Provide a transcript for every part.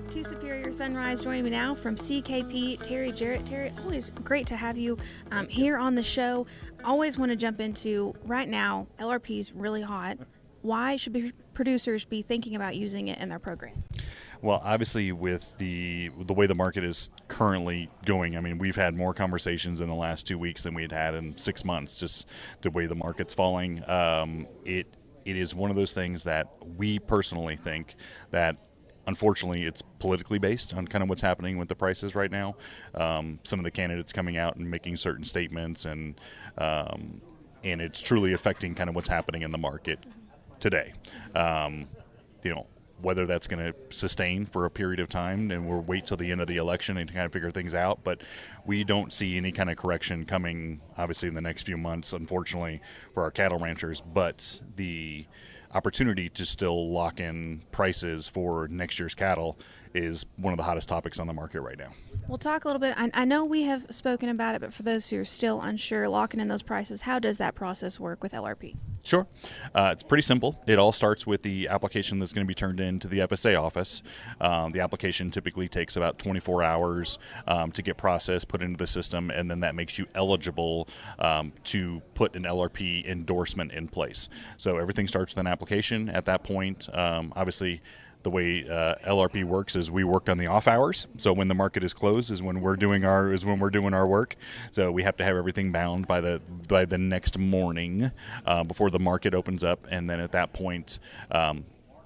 To Superior Sunrise, joining me now from CKP, Terry Jerret. Terry, always great to have you here on the show. Always want to jump into, right now, LRP is really hot. Why should producers be thinking about using it in their program? Well, obviously, with the way the market is currently going, I mean, we've had more conversations in the last 2 weeks than we'd had in 6 months. Just the way the market's falling, it is one of those things that we personally think that, unfortunately, it's politically based on kind of what's happening with the prices right now. Some of the candidates coming out and making certain statements, and it's truly affecting kind of what's happening in the market today. Whether that's going to sustain for a period of time, and we'll wait till the end of the election and kind of figure things out. But we don't see any kind of correction coming, obviously, in the next few months, unfortunately, for our cattle ranchers. But the opportunity to still lock in prices for next year's cattle is one of the hottest topics on the market right now. We'll talk a little bit. I know we have spoken about it, but for those who are still unsure, locking in those prices, how does that process work with LRP? Sure. It's pretty simple. It all starts with the application that's going to be turned into the FSA office. The application typically takes about 24 hours to get processed, put into the system, and then that makes you eligible to put an LRP endorsement in place. So everything starts with an application. At that point, obviously, the way LRP works is we work on the off hours. So when the market is closed is when we're doing our work. So we have to have everything bound by the next morning before the market opens up, and then at that point,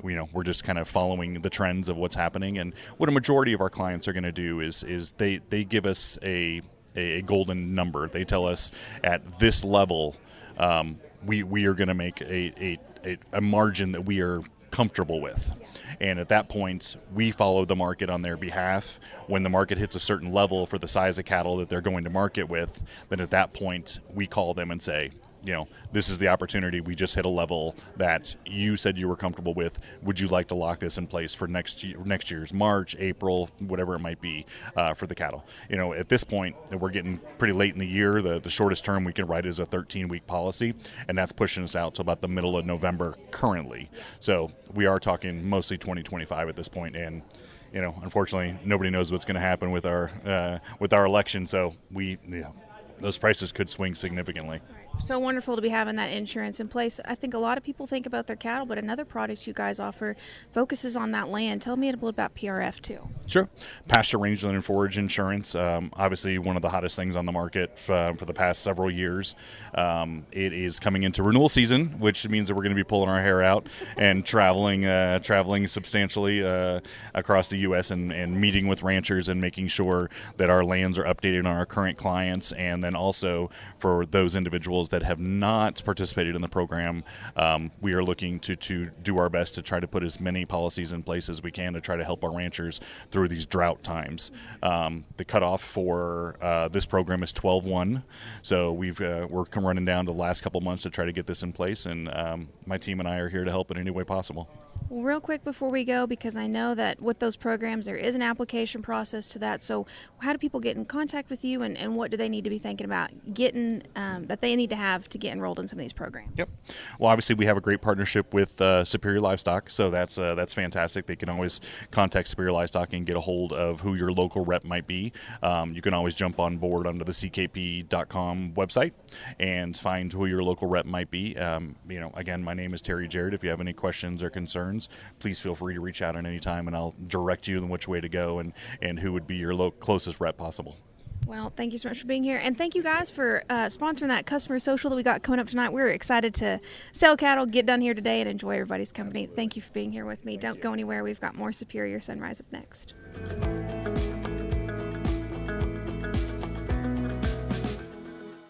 we're just kind of following the trends of what's happening. And what a majority of our clients are going to do is they give us a golden number. They tell us at this level we are going to make a margin that we are comfortable with. And at that point, we follow the market on their behalf. When the market hits a certain level for the size of cattle that they're going to market with, then at that point, we call them and say, this is the opportunity. We just hit a level that you said you were comfortable with. Would you like to lock this in place for next year's March, April, whatever it might be for the cattle? At this point, we're getting pretty late in the year. The shortest term we can write is a 13-week policy, and that's pushing us out to about the middle of November currently. So we are talking mostly 2025 at this point, and unfortunately, nobody knows what's going to happen with our election. So those prices could swing significantly. So wonderful to be having that insurance in place. I think a lot of people think about their cattle, but another product you guys offer focuses on that land. Tell me a little about PRF too. Sure. Pasture, rangeland, and forage insurance. Obviously one of the hottest things on the market for the past several years. It is coming into renewal season, which means that we're going to be pulling our hair out and traveling substantially across the U.S. and meeting with ranchers and making sure that our lands are updated on our current clients. And then also for those individuals that have not participated in the program, we are looking to do our best to try to put as many policies in place as we can to try to help our ranchers through these drought times. The cutoff for this program is 12/1, so we're running down to the last couple months to try to get this in place, and my team and I are here to help in any way possible. Well, real quick before we go, because I know that with those programs there is an application process to that, so how do people get in contact with you, and what do they need to be thinking about getting that they need to have to get enrolled in some of these programs? Yep. Well, obviously we have a great partnership with Superior Livestock, so that's fantastic. They can always contact Superior Livestock and get a hold of who your local rep might be. You can always jump on board onto the CKP.com website and find who your local rep might be. Again, my name is Terry Jerret. If you have any questions or concerns, please feel free to reach out at any time, and I'll direct you in which way to go and who would be your closest rep possible. Well, thank you so much for being here, and thank you guys for sponsoring that customer social that we got coming up tonight. We're excited to sell cattle, get done here today, and enjoy everybody's company. Thank you for being here with me. Don't go anywhere. We've got more Superior Sunrise up next.